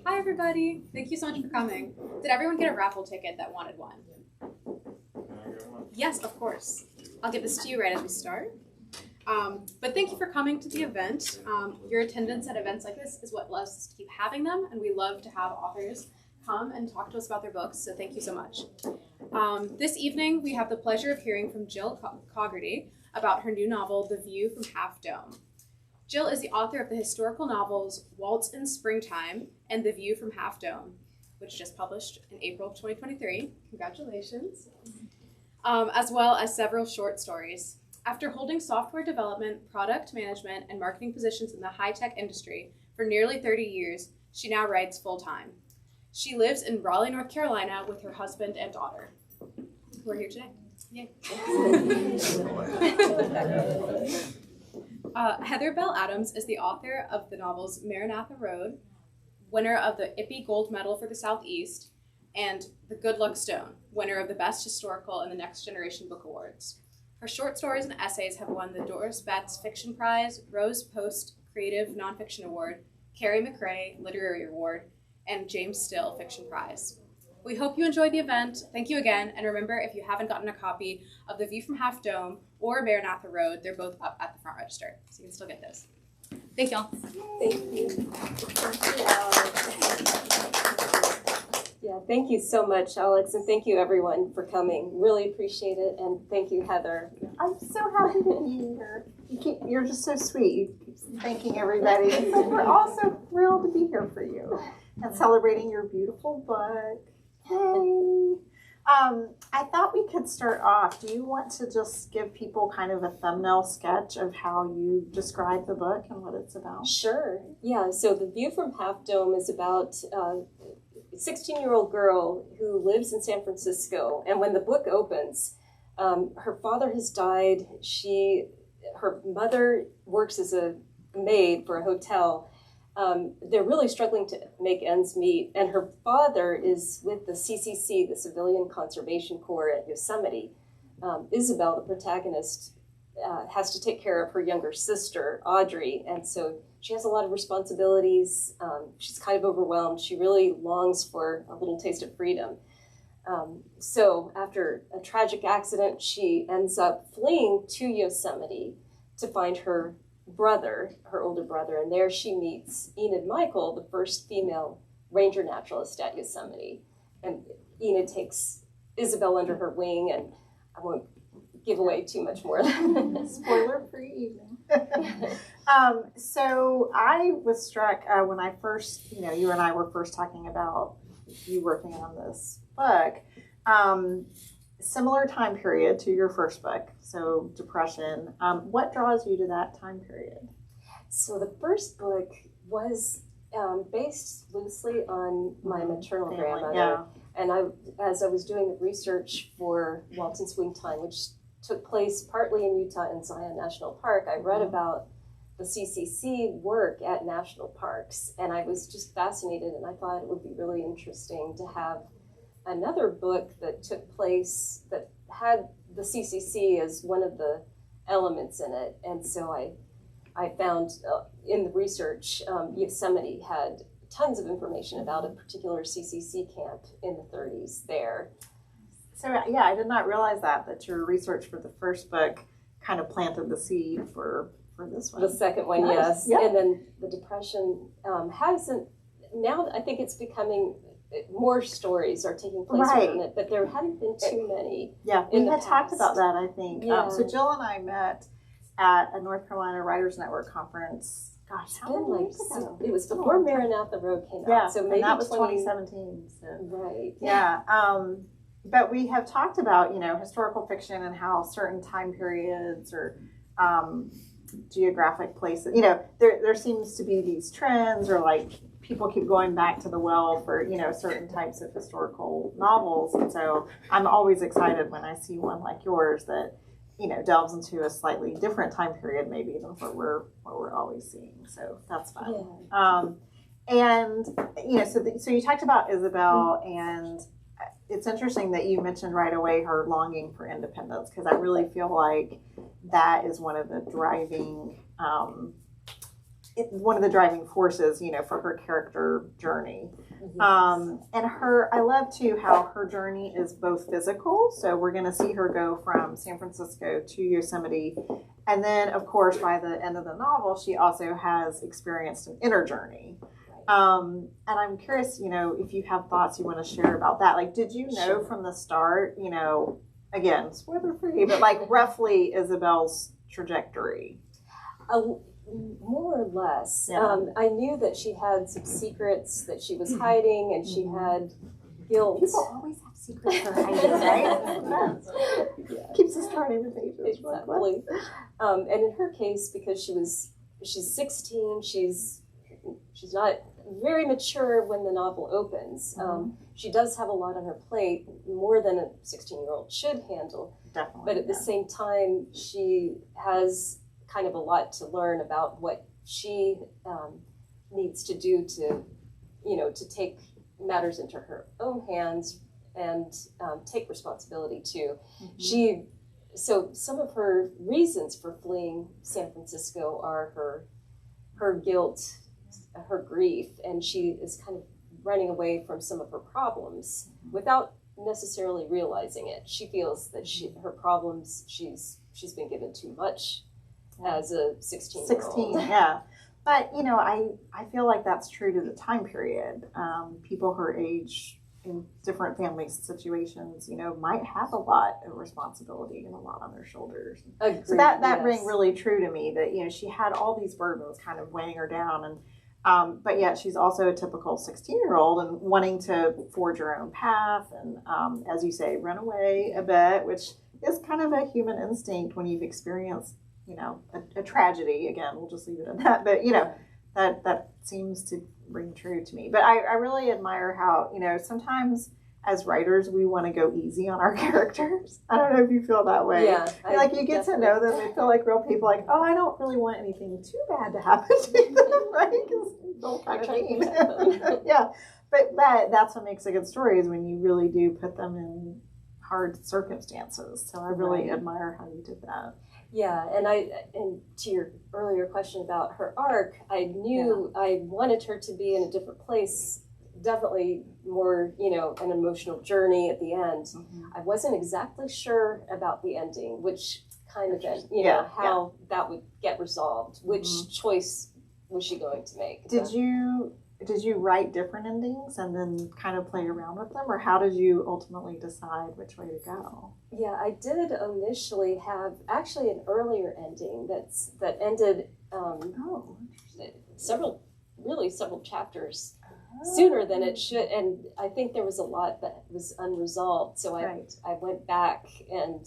Hi, everybody. Thank you so much for coming. Did everyone get a raffle ticket that wanted one? Yes, of course. I'll give this to you right as we start. But thank you for coming to the event. Your attendance at events like this is what allows us to keep having them, and we love to have authors come and talk to us about their books, so thank you so much. This evening, we have the pleasure of hearing from Jill Caugherty about her new novel, The View from Half Dome. Jill is the author of the historical novels Waltz in Springtime and The View from Half Dome, which just published in April of 2023. Congratulations. As well as several short stories. After holding software development, product management, and marketing positions in the high-tech industry for nearly 30 years, she now writes full-time. She lives in Raleigh, North Carolina with her husband and daughter. We're here today. Yay. Heather Bell Adams is the author of the novels Maranatha Road, winner of the Ippy Gold Medal for the Southeast, and The Good Luck Stone, winner of the Best Historical and the Next Generation Book Awards. Her short stories and essays have won the Doris Betts Fiction Prize, Rose Post Creative Nonfiction Award, Carrie McRae Literary Award, and James Still Fiction Prize. We hope you enjoy the event. Thank you again, and remember, if you haven't gotten a copy of The View from Half Dome or Maranatha Road, they're both up at the front register, so you can still get those. Thank y'all. Thank you. Yeah, thank you so much, Alex, and thank you everyone for coming. Really appreciate it, and thank you, Heather. I'm so happy to be here. You're just so sweet. You keep thanking everybody. And so we're also thrilled to be here for you and celebrating your beautiful book. Yay! I thought we could start off. Do you want to just give people kind of a thumbnail sketch of how you describe the book and what it's about? Sure. Yeah, so The View from Half Dome is about a 16-year-old girl who lives in San Francisco. And when the book opens, her father has died. Her mother works as a maid for a hotel. They're really struggling to make ends meet, and her father is with the CCC, the Civilian Conservation Corps at Yosemite. Isabel, the protagonist, has to take care of her younger sister, Audrey, and so she has a lot of responsibilities. She's kind of overwhelmed. She really longs for a little taste of freedom. So after a tragic accident, she ends up fleeing to Yosemite to find her brother, her older brother, and there she meets Enid Michael, the first female ranger naturalist at Yosemite. And Enid takes Isabel under her wing, and I won't give away too much more. Spoiler-free evening. So I was struck when I first, you and I were first talking about you working on this book. Similar time period to your first book, so Depression. What draws you to that time period? So the first book was based loosely on my maternal grandmother. Yeah. And as I was doing the research for Waltz in Springtime, which took place partly in Utah in Zion National Park, I read about the CCC work at national parks, and I was just fascinated, and I thought it would be really interesting to have another book that took place that had the CCC as one of the elements in it. And so I found in the research, Yosemite had tons of information about a particular CCC camp in the 30s there. So yeah, I did not realize that your research for the first book kind of planted the seed for this one. The second one, yes. Yep. And then the Depression hasn't, now I think it's becoming, more stories are taking place around it, but there hadn't been too many. Yeah, we had talked about that, I think. Yeah. So Jill and I met at a North Carolina Writers Network conference. Gosh, how many years ago? It was before Maranatha Road came out. Yeah, so maybe and that was 2017. So. Right. Yeah. But we have talked about, historical fiction and how certain time periods or geographic places, there seems to be these trends, or like people keep going back to the well for, certain types of historical novels. And so I'm always excited when I see one like yours that, delves into a slightly different time period maybe than what we're always seeing. So that's fun. Yeah. And, so you talked about Isabel, and it's interesting that you mentioned right away her longing for independence, because I really feel like that is one of the driving one of the driving forces, for her character journey. And I love too how her journey is both physical. So we're going to see her go from San Francisco to Yosemite. And then, of course, by the end of the novel, she also has experienced an inner journey. And I'm curious, if you have thoughts you want to share about that. Like, did you know from the start, again, spoiler free, but like roughly Isabel's trajectory? More or less. Yeah. I knew that she had some secrets that she was hiding, and she had guilt. People always have secrets they're hiding, right? Yeah. Keeps us turning the pages. Exactly. And in her case, because she's 16, she's not very mature when the novel opens. She does have a lot on her plate, more than a 16-year-old should handle. Definitely. But at the same time, she has kind of a lot to learn about what she needs to do to take matters into her own hands and take responsibility too. So some of her reasons for fleeing San Francisco are her guilt, her grief, and she is kind of running away from some of her problems without necessarily realizing it. She feels that her problems, she's been given too much as a 16-year-old. 16, yeah. But, I feel like that's true to the time period. People her age in different family situations, might have a lot of responsibility and a lot on their shoulders. Agreed, So that yes. rang really true to me, that, she had all these burdens kind of weighing her down. And but yet she's also a typical 16-year-old and wanting to forge her own path and, as you say, run away a bit, which is kind of a human instinct when you've experienced a tragedy. Again, we'll just leave it at that. But, that seems to ring true to me. But I really admire how, sometimes as writers, we want to go easy on our characters. I don't know if you feel that way. Yeah. You get to know them, they feel like real people, like, oh, I don't really want anything too bad to happen to them, right? Because they'll kind of mean. Yeah. But that's what makes a good story, is when you really do put them in hard circumstances. So I really admire how you did that. Yeah, and to your earlier question about her arc, I knew I wanted her to be in a different place, definitely more, an emotional journey at the end. I wasn't exactly sure about the ending, which kind of, how that would get resolved. Which choice was she going to make? Did you write different endings and then kind of play around with them, or how did you ultimately decide which way to go? Yeah, I did initially have actually an earlier ending that ended several chapters sooner than it should, and I think there was a lot that was unresolved. So I went back and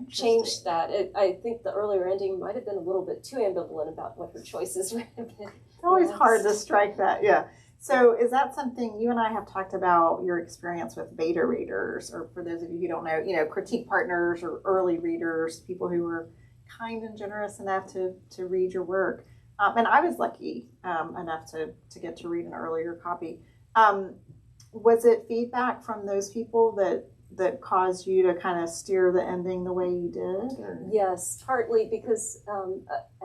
changed that. I think the earlier ending might have been a little bit too ambivalent about what her choices would have been. It's always hard to strike that, yeah. So is that something, you and I have talked about your experience with beta readers, or for those of you who don't know, critique partners or early readers, people who were kind and generous enough to read your work. And I was lucky enough to get to read an earlier copy. Was it feedback from those people that caused you to kind of steer the ending the way you did? Or? Yes, partly because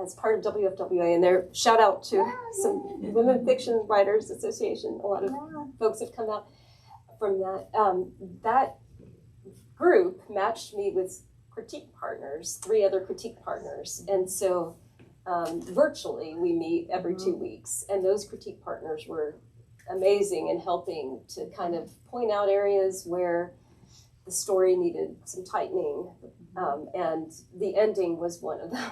as part of WFWA, and there, shout out to some Women Fiction Writers Association, a lot of folks have come out from that. That group matched me with critique partners, 3 other critique partners, and so virtually we meet every 2 weeks, and those critique partners were amazing in helping to kind of point out areas where the story needed some tightening, and the ending was one of them.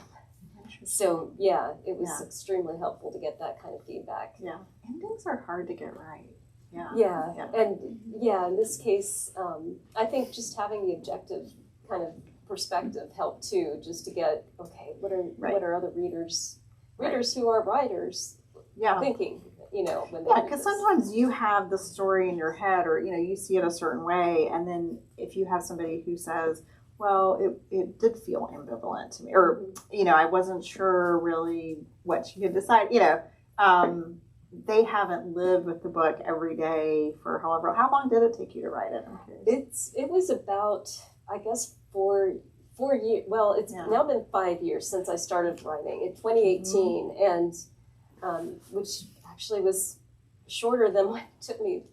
So it was extremely helpful to get that kind of feedback. Yeah, endings are hard to get right. And in this case, I think just having the objective kind of perspective helped too, just to get what are other readers who are writers thinking. When they because sometimes you have the story in your head, or you see it a certain way, and then if you have somebody who says, well, it did feel ambivalent to me, or I wasn't sure really what you could decide, they haven't lived with the book every day for how long did it take you to write it? I'm curious. It was about, I guess, 4 years. Well, it's now been 5 years since I started writing in 2018, and which actually was shorter than what it took me,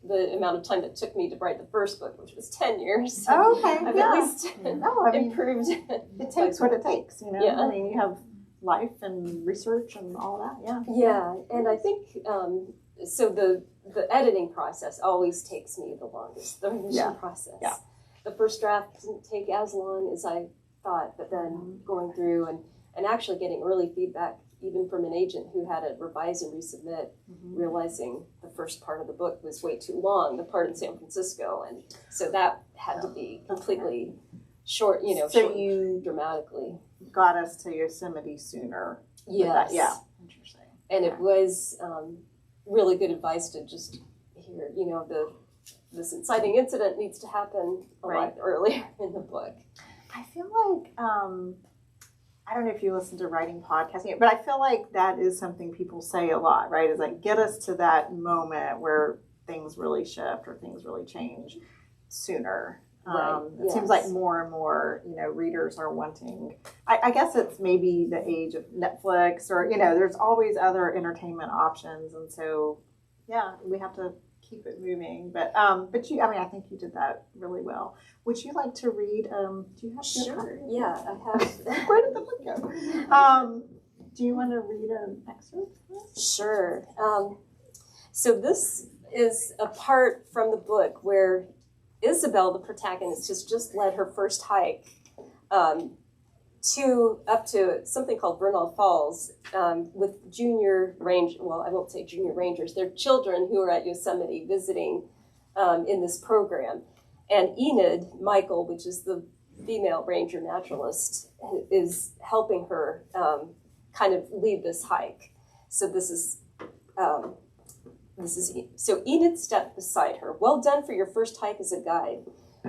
the amount of time it took me to write the first book, which was 10 years. So Oh, okay, I've yeah. at least improved. It takes what it takes, you know. Yeah. I mean, you have life and research and all that. Yeah. Yeah, and I think so. The editing process always takes me the longest. The revision process. Yeah. The first draft didn't take as long as I thought, but then going through and actually getting early feedback, even from an agent who had to revise and resubmit, realizing the first part of the book was way too long, the part in San Francisco, and so that had to be completely short. You know, So shortened you dramatically. got us to Yosemite sooner. with Yes. that. Yeah. Interesting. And it was really good advice to just hear, you know, this inciting incident needs to happen a lot earlier in the book. I feel like I don't know if you listen to writing podcasts, but I feel like that is something people say a lot, right? Is like get us to that moment where things really shift or things really change sooner. It seems like more and more, you know, readers are wanting. I guess it's maybe the age of Netflix, or you know, there's always other entertainment options, and so yeah, we have to keep it moving. But you, I mean, I think you did that really well. Would you like to read? Do you have? Sure. Yeah, I have. Where did the book go? Do you want to read an excerpt? Sure. So this is a part from the book where Isabel, the protagonist, has just led her first hike up to something called Vernal Falls with junior range. Well, I won't say junior rangers. They're children who are at Yosemite visiting in this program. And Enid Michael, which is the female ranger naturalist, is helping her kind of lead this hike. So so Enid stepped beside her. Well done for your first hike as a guide.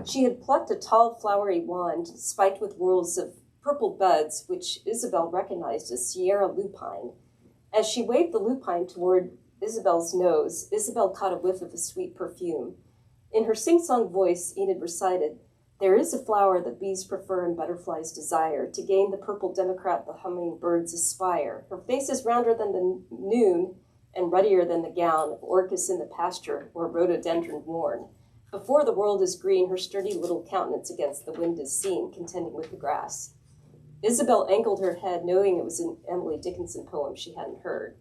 She had plucked a tall, flowery wand spiked with whorls of purple buds, which Isabel recognized as Sierra lupine. As she waved the lupine toward Isabel's nose, Isabel caught a whiff of a sweet perfume. In her sing-song voice, Enid recited, "There is a flower that bees prefer and butterflies desire. To gain the purple democrat the hummingbirds aspire. Her face is rounder than the noon and ruddier than the gown of orchis in the pasture or rhododendron worn. Before the world is green, her sturdy little countenance against the wind is seen, contending with the grass." Isabel angled her head, knowing it was an Emily Dickinson poem she hadn't heard.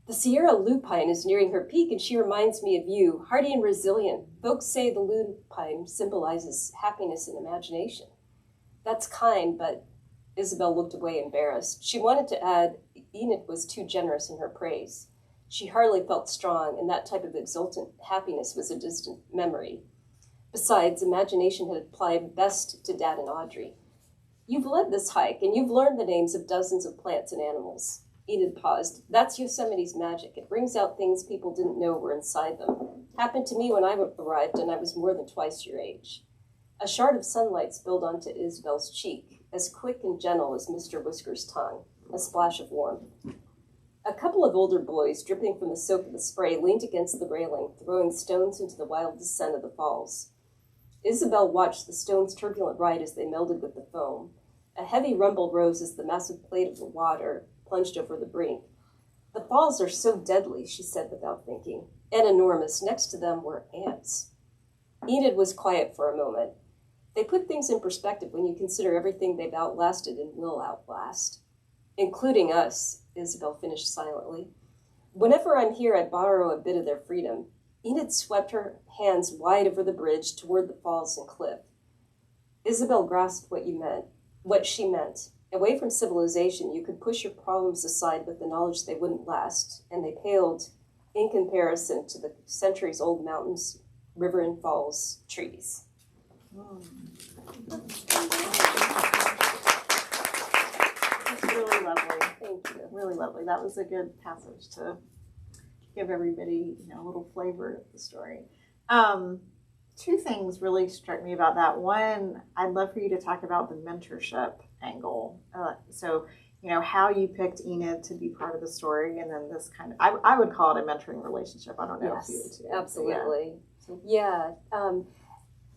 "The Sierra lupine is nearing her peak, and she reminds me of you, hardy and resilient. Folks say the lupine symbolizes happiness and imagination." "That's kind," but Isabel looked away embarrassed. She wanted to add, Enid was too generous in her praise. She hardly felt strong, and that type of exultant happiness was a distant memory. Besides, imagination had applied best to Dad and Audrey. "You've led this hike, and you've learned the names of dozens of plants and animals." Enid paused. "That's Yosemite's magic. It brings out things people didn't know were inside them. Happened to me when I arrived, and I was more than twice your age." A shard of sunlight spilled onto Isabel's cheek, as quick and gentle as Mr. Whisker's tongue, a splash of warmth. A couple of older boys, dripping from the soak of the spray, leaned against the railing, throwing stones into the wild descent of the falls. Isabel watched the stones' turbulent ride as they melded with the foam. A heavy rumble rose as the massive plate of the water plunged over the brink. "The falls are so deadly," she said without thinking, "and enormous. Next to them were ants." Enid was quiet for a moment. They put things in perspective when you consider everything they've outlasted and will outlast. "Including us," Isabel finished silently. "Whenever I'm here, I borrow a bit of their freedom." Enid swept her hands wide over the bridge toward the falls and cliff. Isabel grasped what she meant. Away from civilization, you could push your problems aside with the knowledge they wouldn't last, and they paled in comparison to the centuries-old mountains, river and falls, trees. That's really lovely. Thank you. Really lovely. That was a good passage to give everybody, you know, a little flavor of the story. Two things really struck me about that. One, I'd love for you to talk about the mentorship angle. So, you know, how you picked Enid to be part of the story, and then this kind of, I would call it a mentoring relationship. I don't know if you would too. Absolutely. Yeah.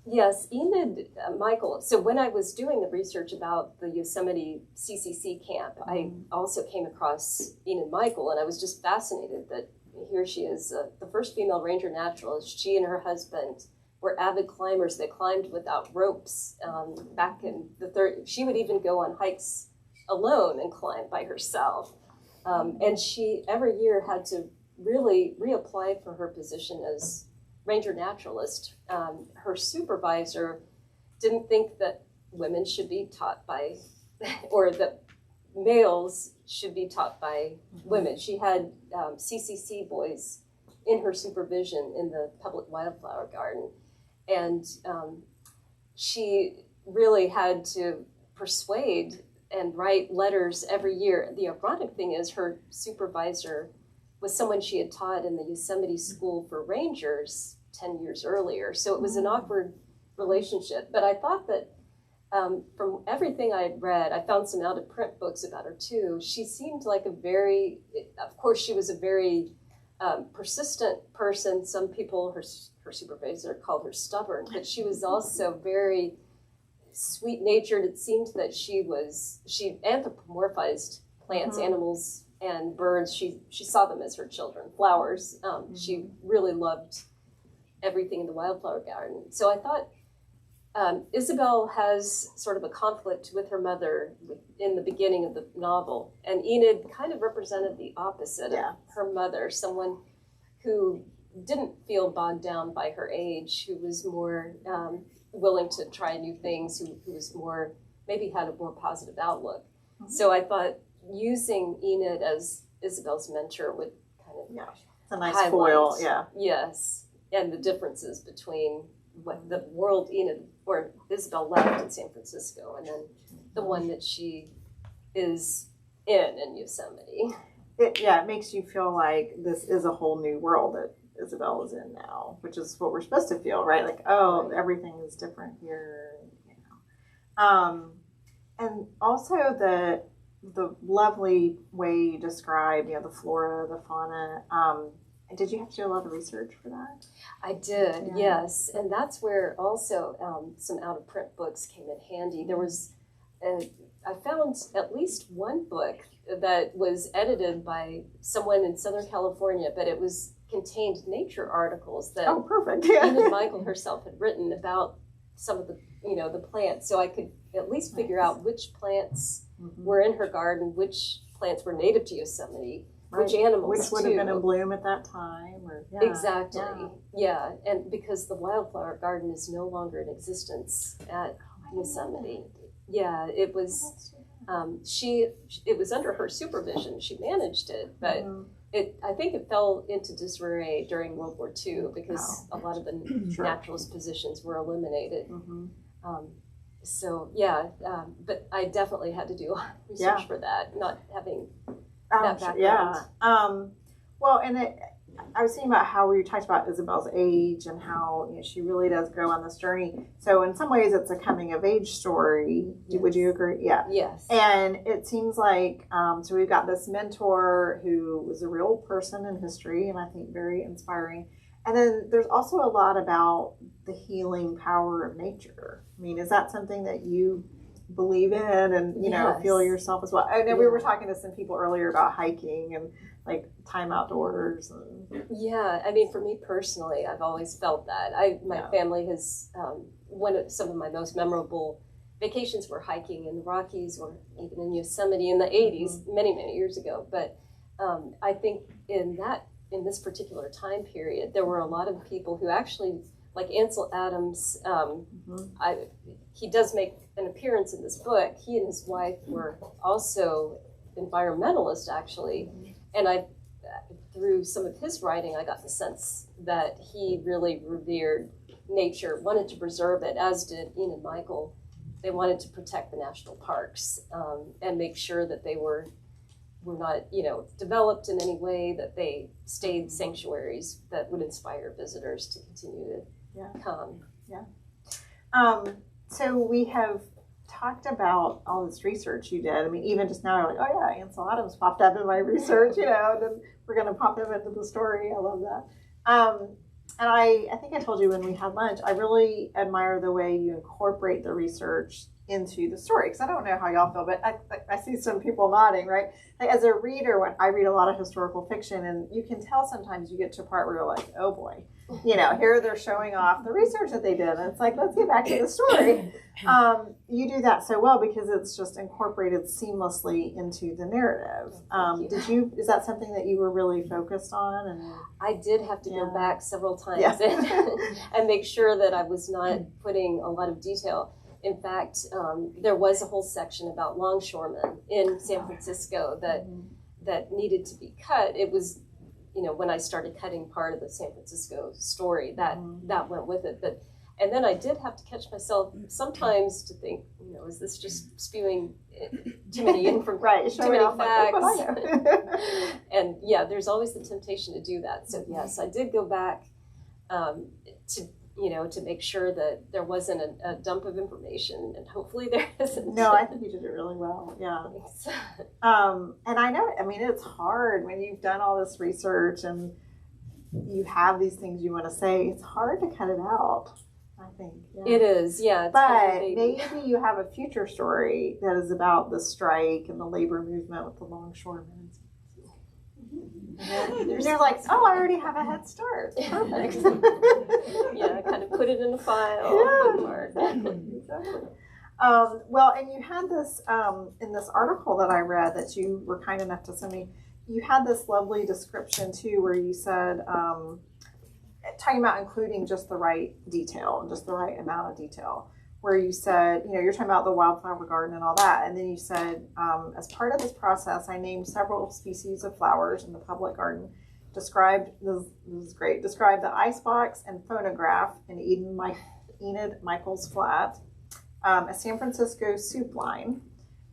Yes, Enid Michael. So when I was doing the research about the Yosemite CCC camp, I also came across Enid Michael, and I was just fascinated that here she is, the first female ranger naturalist. She and her husband were avid climbers. They climbed without ropes back in the 30s. She would even go on hikes alone and climb by herself. And she every year had to really reapply for her position as ranger naturalist. Her supervisor didn't think that women should be taught by, or that males should be taught by women. She had CCC boys in her supervision in the public wildflower garden. And she really had to persuade and write letters every year. The ironic thing is her supervisor was someone she had taught in the Yosemite School for Rangers 10 years earlier. So it was an awkward relationship. But I thought that from everything I had read, I found some out-of-print books about her too. She seemed like of course she was a very persistent person. Some people, her supervisor called her stubborn, but she was also very sweet-natured. It seemed that she anthropomorphized plants, animals, and birds. She saw them as her children. Flowers. She really loved everything in the wildflower garden. So I thought Isabel has sort of a conflict with her mother in the beginning of the novel, and Enid kind of represented the opposite of her mother, someone who didn't feel bogged down by her age, who was more willing to try new things, who was more, maybe had a more positive outlook. So I thought using Enid as Isabel's mentor would kind of it's a nice foil, Yes, and the differences between what the world Enid or Isabel left in San Francisco and then the one that she is in Yosemite. It makes you feel like this is a whole new world that Isabel is in now, which is what we're supposed to feel, right? Like, everything is different here, and also the lovely way you describe, the flora, the fauna. Did you have to do a lot of research for that? I did, yes, and that's where also some out-of-print books came in handy. There was, I found at least one book that was edited by someone in Southern California, but it contained nature articles that perfect. Enid Michael herself had written about some of the the plants, so I could at least figure out which plants were in her garden, which plants were native to Yosemite, which animals which would have been in bloom at that time, exactly, and because the wildflower garden is no longer in existence at Yosemite. It was it was under her supervision. She managed it, but I think it fell into disarray during World War II because a lot of the naturalist positions were eliminated. But I definitely had to do a lot of research for that, not having that background. Well, and I was thinking about how we talked about Isabel's age and how she really does go on this journey. So in some ways, it's a coming of age story. Yes. Would you agree? Yeah. Yes. And it seems like so we've got this mentor who was a real person in history, and I think very inspiring. And then there's also a lot about the healing power of nature. I mean, is that something that you believe in and feel yourself as well? I know we were talking to some people earlier about hiking and like time outdoors. I mean, for me personally, I've always felt that. My family has some of my most memorable vacations were hiking in the Rockies or even in Yosemite in the 80s, many years ago. But I think in this particular time period, there were a lot of people who actually, like Ansel Adams, he does make an appearance in this book. He and his wife were also environmentalists, actually. And through some of his writing, I got the sense that he really revered nature, wanted to preserve it, as did Enid Michael. They wanted to protect the national parks and make sure that they were not, developed in any way, that they stayed sanctuaries that would inspire visitors to continue to come. So we have talked about all this research you did. I mean, even just now, you're like, Ansel Adams popped up in my research, and then we're going to pop him into the story. I love that. And I think I told you when we had lunch, I really admire the way you incorporate the research into the story. Because I don't know how y'all feel, but I see some people nodding, right? Like, as a reader, when I read a lot of historical fiction, and you can tell sometimes you get to a part where you're like, oh boy, here they're showing off the research that they did. And it's like, let's get back to the story. You do that so well because it's just incorporated seamlessly into the narrative. Is that something that you were really focused on? And I did have to go back several times Yeah. and make sure that I was not putting a lot of detail. In fact, there was a whole section about longshoremen in San Francisco that needed to be cut. It was, when I started cutting part of the San Francisco story, that went with it. And then I did have to catch myself sometimes to think, is this just spewing too many right, too many facts? Like, And there's always the temptation to do that. So yes, I did go back to make sure that there wasn't a dump of information, and hopefully there isn't. No, I think you did it really well. Yeah. And I know, it's hard when you've done all this research and you have these things you want to say. It's hard to cut it out, I think. Yeah. It is, yeah. But maybe you have a future story that is about the strike and the labor movement with the longshoremen. And they're like, oh, I already have a head start. Perfect. Kind of put it in a file. Exactly. Well, and you had this, in this article that I read that you were kind enough to send me, you had this lovely description too where you said, talking about including just the right detail and just the right amount of detail, where you said, you're talking about the wildflower garden and all that. And then you said, as part of this process, I named several species of flowers in the public garden, described the icebox and phonograph in Enid Michaels Flat, a San Francisco soup line,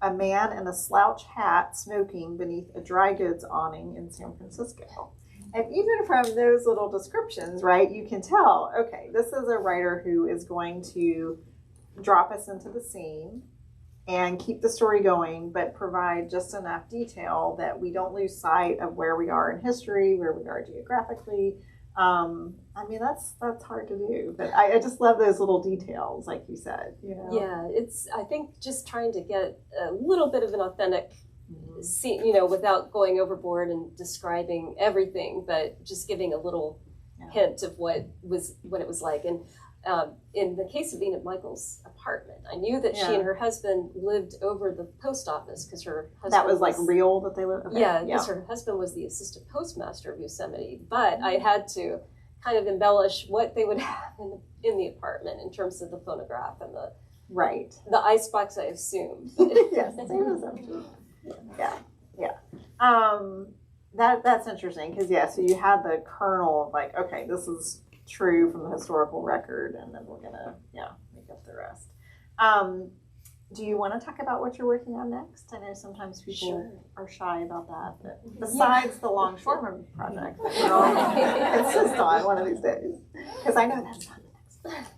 a man in a slouch hat smoking beneath a dry goods awning in San Francisco. And even from those little descriptions, right, you can tell, okay, this is a writer who is going to drop us into the scene and keep the story going, but provide just enough detail that we don't lose sight of where we are in history, where we are geographically. That's hard to do, but I just love those little details, like you said. Yeah, it's, I think, just trying to get a little bit of an authentic scene, without going overboard and describing everything, but just giving a little hint of what it was like. And in the case of Enid Michaels' apartment, I knew that she and her husband lived over the post office because her husband that was like real that they lived. Okay. Yeah, because her husband was the assistant postmaster of Yosemite. But I had to kind of embellish what they would have in the apartment in terms of the phonograph and the icebox, I assume. Yes, same assumption. Yeah. That's interesting because so you had the kernel of like, okay, this is true from the historical record, and then we're gonna make up the rest. Do you want to talk about what you're working on next? I know sometimes people are shy about that, but besides the Longshoreman project that we're all insist on one of these days, because I know that's not the next.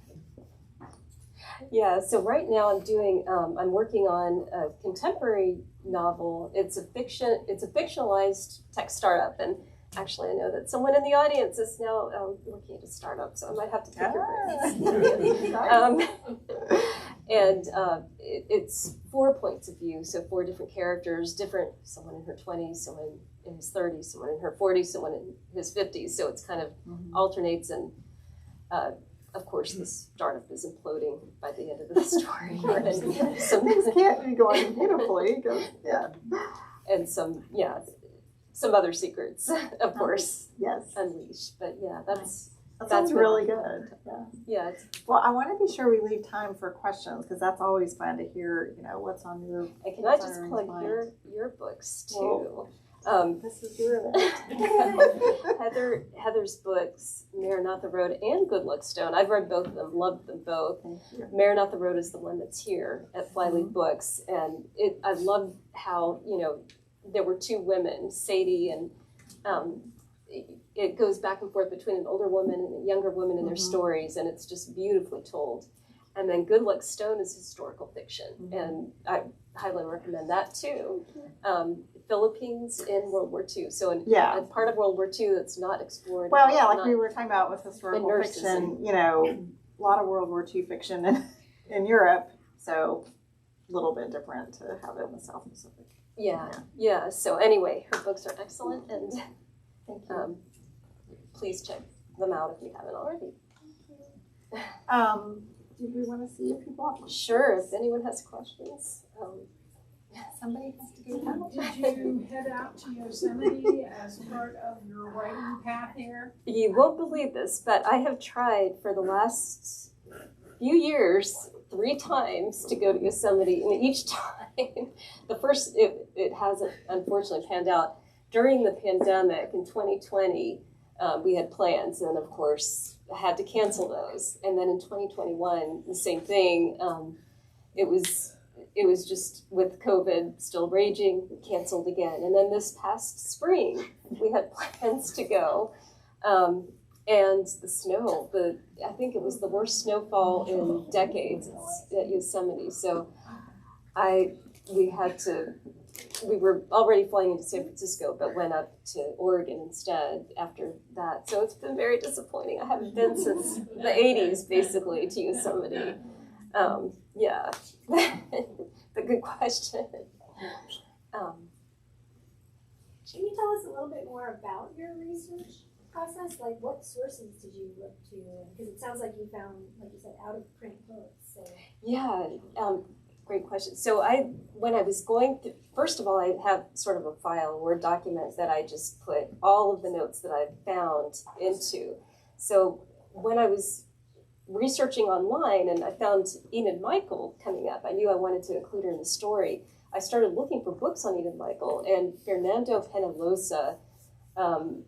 Yeah, so right now I'm working on a contemporary novel. It's a fictionalized tech startup, and actually I know that someone in the audience is now looking at a startup, so I might have to take your brains. It's 4 points of view, so 4 different characters, someone in her 20s, someone in his 30s, someone in her 40s, someone in his 50s, so it's kind of alternates, and of course the startup is imploding by the end of the story. And things can't be going beautifully, and some other secrets, of course, unleashed. But that's really good. Yeah. Well, I want to be sure we leave time for questions because that's always fun to hear. What's on your. And can I just plug your books too? This is your event. Heather's books, Maranatha Road and Good Luck Stone. I've read both of them, loved them both. Thank you. Maranatha Road is the one that's here at Flyleaf Books, and I love how there were 2 women, Sadie and it goes back and forth between an older woman and a younger woman in their stories, and it's just beautifully told. And then Good Luck Stone is historical fiction, and I highly recommend that too. Philippines in World War II, so a part of World War II that's not explored. Well, yeah, like we were talking about with historical nurses fiction, you know, a lot of World War II fiction in Europe, so a little bit different to have it in the South Pacific. Yeah. So anyway, her books are excellent, and please check them out if you haven't already. Do we want to see if people want? Sure, if anyone has questions. Somebody has to go out. Did you head out to Yosemite as part of your writing path here? You won't believe this, but I have tried for the last few years 3 times to go to Yosemite, and each time, the first, it hasn't unfortunately panned out. During the pandemic in 2020, we had plans, and of course, had to cancel those. And then in 2021, the same thing. It was just with COVID still raging, canceled again. And then this past spring, we had plans to go. And the snow, I think it was the worst snowfall in decades at Yosemite. So we were already flying into San Francisco, but went up to Oregon instead after that. So it's been very disappointing. I haven't been since the 80s, basically, to Yosemite. Yeah, the good question. Can you tell us a little bit more about your research process? Like, what sources did you look to? Because it sounds like you found, like you said, out of print books. So. Yeah, great question. So when I was going through, first of all, I have sort of a file, a Word document that I just put all of the notes that I found into. So when I was researching online and I found Enid Michael coming up, I knew I wanted to include her in the story. I started looking for books on Enid Michael, and Fernando Penalosa,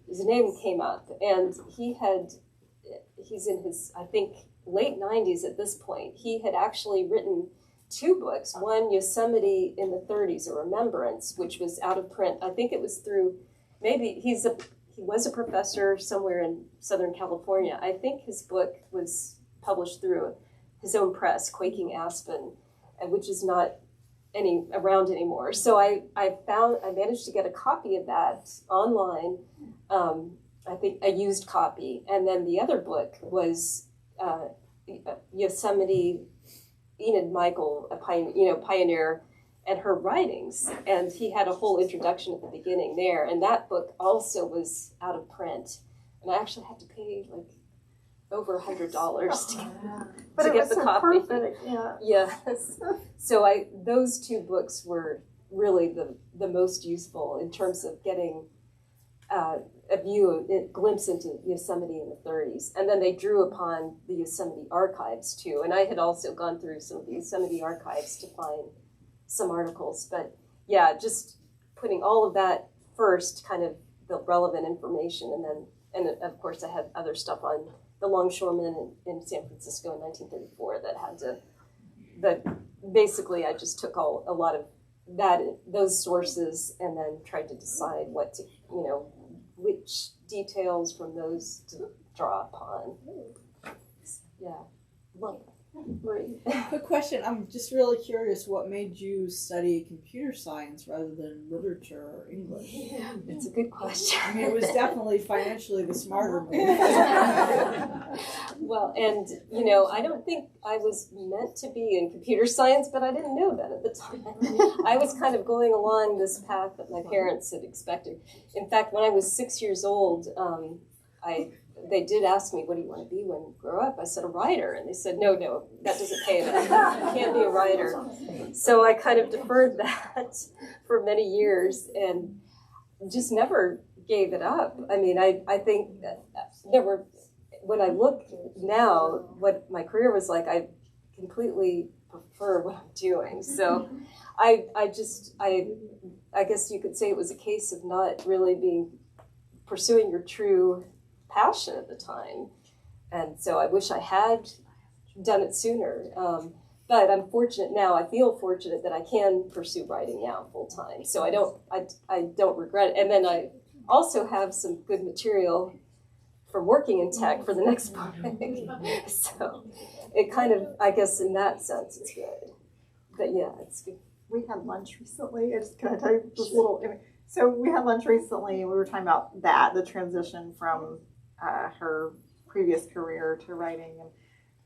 his name came up, and he's in his, I think, late 90s at this point. He had actually written 2 books, one Yosemite in the 30s, A Remembrance, which was out of print. I think it was through, maybe he was a professor somewhere in Southern California. I think his book was published through his own press, Quaking Aspen, which is not around anymore. So I managed to get a copy of that online. I think a used copy, and then the other book was Yosemite, Enid Michael, a pioneer, and her writings. And he had a whole introduction at the beginning there, and that book also was out of print. And I actually had to pay like over $100 to get the copy. Perfect. Yeah. Yes. So those 2 books were really the most useful in terms of getting a glimpse into Yosemite in the 30s. And then they drew upon the Yosemite archives too. And I had also gone through some of the Yosemite archives to find some articles. But yeah, just putting all of that first, kind of the relevant information. And of course I had other stuff on the longshoremen in San Francisco in 1934 that had to, basically I just took a lot of those sources and then tried to decide what to, which details from those to draw upon. Yeah. Marie. Quick question. I'm just really curious what made you study computer science rather than literature or English? It's a good question. I mean, it was definitely financially the smarter move. Well, and, I don't think I was meant to be in computer science, but I didn't know that at the time. I was kind of going along this path that my parents had expected. In fact, when I was 6 years old, they did ask me, what do you want to be when you grow up? I said, a writer. And they said, no, that doesn't pay enough. You can't be a writer. So I kind of deferred that for many years and just never gave it up. I mean, I think that when I look now, what my career was like, I completely prefer what I'm doing. So I guess you could say it was a case of not really pursuing your true passion at the time, and so I wish I had done it sooner, but I'm fortunate now. I feel fortunate that I can pursue writing now full time, so I don't regret it. And then I also have some good material from working in tech for the next book. So it kind of, I guess in that sense, it's good. But yeah, it's good. We had lunch recently. Can I tell you this little? So we had lunch recently, and we were talking about the transition from her previous career to writing,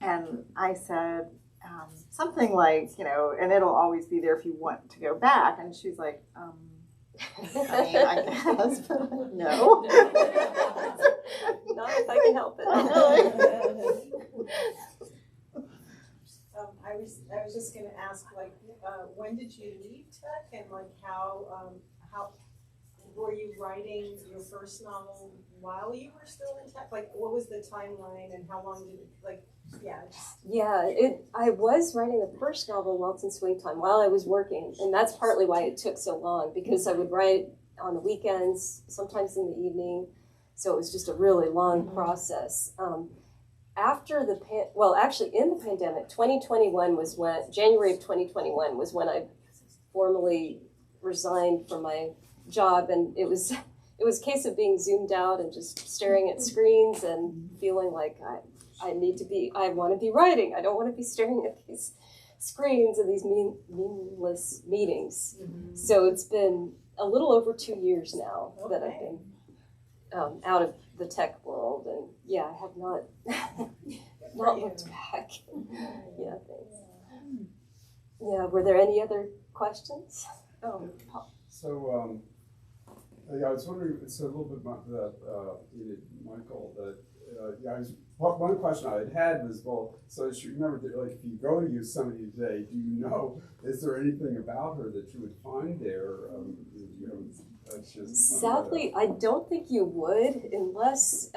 and I said something like, and it'll always be there if you want to go back. And she's like, I mean, I guess, but no. Not if I can help it. I was just going to ask, like, when did you leave tech, and like how were you writing your first novel while you were still in tech? Like, what was the timeline, and how long did it, like, I was writing the first novel, Waltz and Swing Time, while I was working, and that's partly why it took so long, because I would write on the weekends, sometimes in the evening, so it was just a really long process. After the in the pandemic, 2021 was when, January of 2021 was when I formally resigned from my job, and it was a case of being zoomed out and just staring at screens and feeling like I want to be writing. I don't want to be staring at these screens and these meaningless meetings. Mm-hmm. So it's been a little over 2 years now that I've been out of the tech world, and I have not looked back. Yeah, thanks. Yeah, were there any other questions? Oh, So, I was wondering, so a little bit about that, Michael, that, one question I had was, well, so as you remember, that, like, if you go to Yosemite today, do you know, is there anything about her that you would find there? That's just sadly, I don't think you would, unless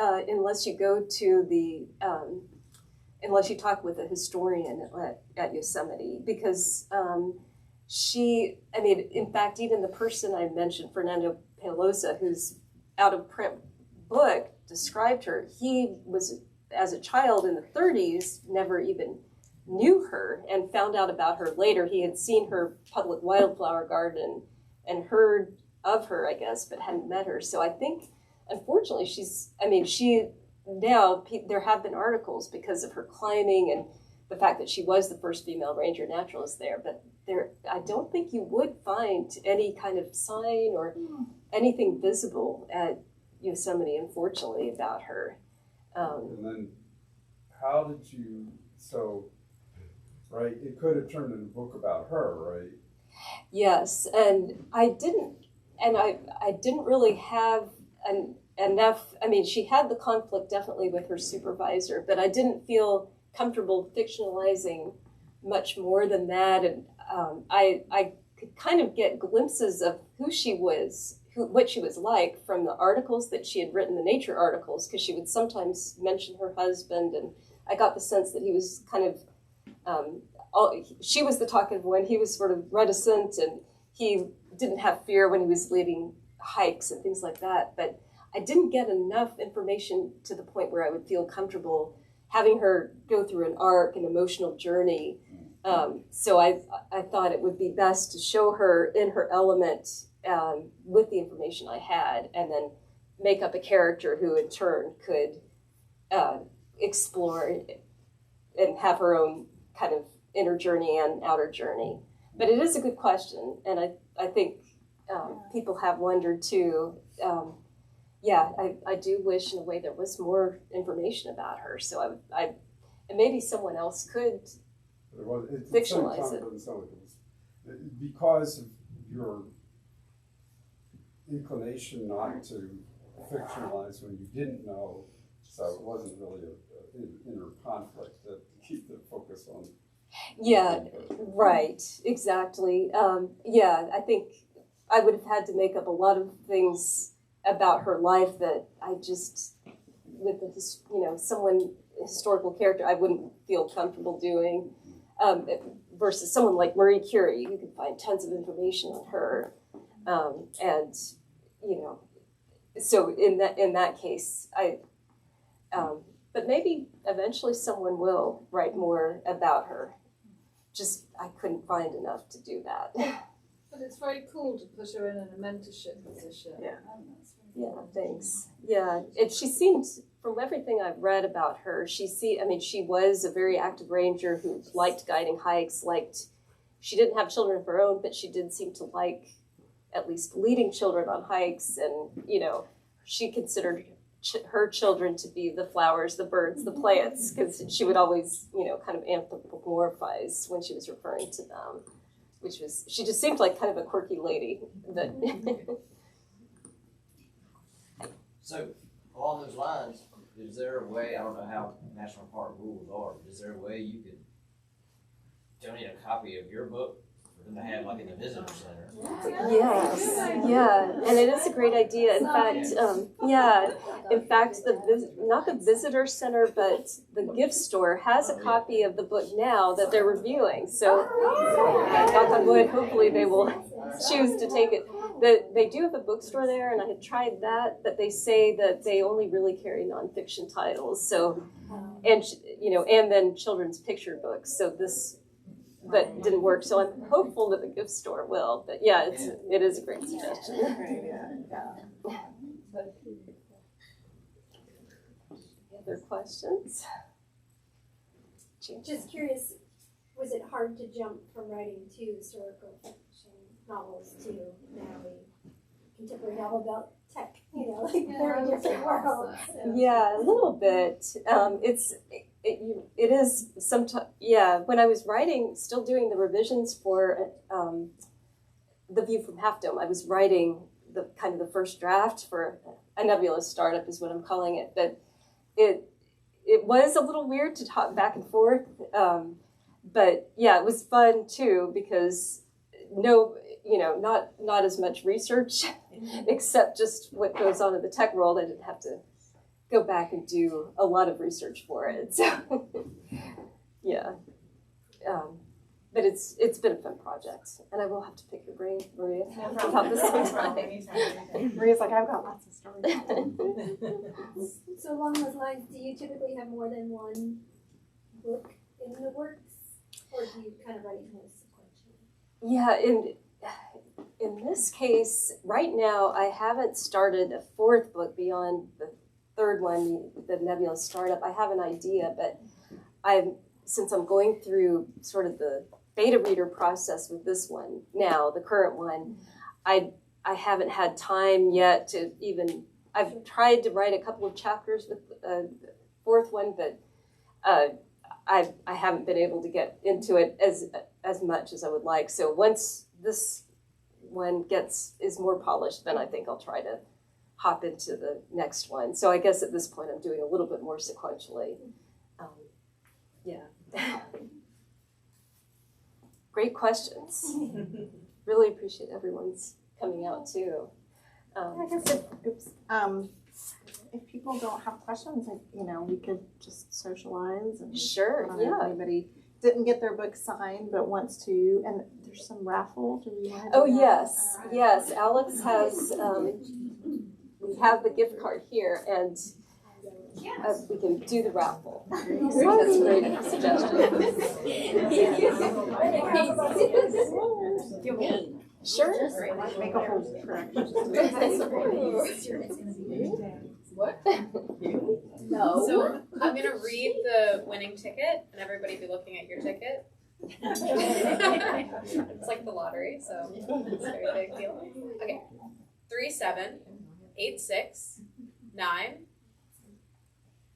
you go to the, unless you talk with a historian at Yosemite, because in fact, even the person I mentioned, Fernando Pelosa, who's out of print book, described her. He was, as a child in the 30s, never even knew her and found out about her later. He had seen her public wildflower garden and heard of her, I guess, but hadn't met her. So I think, unfortunately, there have been articles because of her climbing and the fact that she was the first female ranger naturalist there, but I don't think you would find any kind of sign or anything visible at Yosemite, unfortunately, about her. And then how did you, right, it could have turned into a book about her, right? Yes, and I didn't really have enough, she had the conflict definitely with her supervisor, but I didn't feel comfortable fictionalizing much more than that, and I could kind of get glimpses of who she was, what she was like from the articles that she had written, the nature articles, because she would sometimes mention her husband, and I got the sense that he was kind of, she was the talkative one, he was sort of reticent, and he didn't have fear when he was leading hikes and things like that, but I didn't get enough information to the point where I would feel comfortable having her go through an arc, an emotional journey. So I thought it would be best to show her in her element with the information I had, and then make up a character who in turn could explore and have her own kind of inner journey and outer journey. But it is a good question, and I think people have wondered too. I do wish in a way there was more information about her, so and maybe someone else could fictionalize it. Because of your inclination not to fictionalize when you didn't know, so it wasn't really an inner conflict to keep the focus on. Yeah, right, exactly. I think I would have had to make up a lot of things about her life that I just, with a historical character, I wouldn't feel comfortable doing. Versus someone like Marie Curie, you could find tons of information on her, so in that case, but maybe eventually someone will write more about her. Just I couldn't find enough to do that. But it's very cool to put her in a mentorship position. Yeah. Yeah, thanks. Yeah, she seemed from everything I've read about her, she was a very active ranger who liked guiding hikes, she didn't have children of her own, but she did seem to like at least leading children on hikes, and, she considered her children to be the flowers, the birds, the plants, because she would always, kind of anthropomorphize when she was referring to them, she just seemed like kind of a quirky lady. That So, along those lines, is there a way, I don't know how national park rules are, but is there a way you could donate a copy of your book for them to have like in the visitor center? Yes, yeah, and it is a great idea. In fact, not the visitor center, but the gift store has a copy of the book now that they're reviewing. So, knock on wood, hopefully they will choose to take it. They do have a bookstore there, and I had tried that, but they say that they only really carry nonfiction titles. So, and then children's picture books. So that didn't work. So I'm hopeful that the gift store will. But yeah, it is a great suggestion. Other questions? Just curious, was it hard to jump from writing 2 historical fiction novels to now a contemporary novel about tech? Very different worlds. So. Yeah, a little bit. It is sometimes. Yeah, when I was still doing the revisions for The View from Half Dome, I was writing the first draft for a nebulous startup, is what I'm calling it. But it was a little weird to talk back and forth. But yeah, it was fun too, because not as much research, except just what goes on in the tech world. I didn't have to go back and do a lot of research for it. So yeah, but it's been a fun project, and I will have to pick your brain, Maria, about this sometime. Maria's like, I've got lots of stories. So along those lines, do you typically have more than one book in the works, or do you kind of write it more sequentially? Yeah, in this case, right now, I haven't started a 4th book beyond the 3rd one, the Nebula Startup. I have an idea, but since I'm going through sort of the beta reader process with this one now, the current one, I haven't had time yet to even. I've tried to write a couple of chapters with the 4th one, but I haven't been able to get into it as much as I would like. So once this one is more polished, then I think I'll try to hop into the next one. So I guess at this point I'm doing a little bit more sequentially. Great questions. Really appreciate everyone's coming out too. I guess if people don't have questions, we could just socialize. And sure, I don't know if anybody didn't get their book signed but wants to, and there's some raffle. Do we want to do that? Yes. Alex has. We have the gift card here, and we can do the raffle. That's a great suggestion. Sure. Make a whole track. What? No. So I'm gonna read the winning ticket, and everybody be looking at your ticket. It's like the lottery, so it's a very big deal. Okay. 3, 7, 8, 6, 9.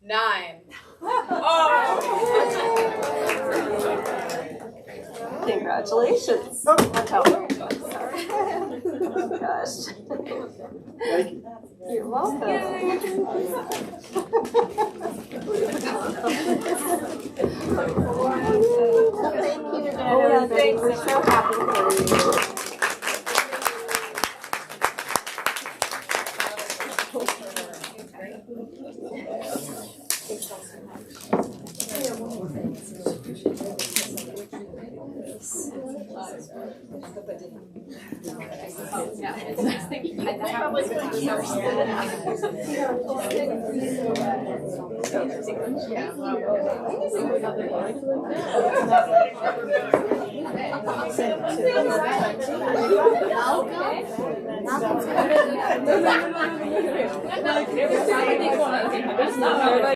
9. Oh! Congratulations. Oh, gosh. Thank you. You're welcome. Thank you again. Thanks. We're so happy for you. That's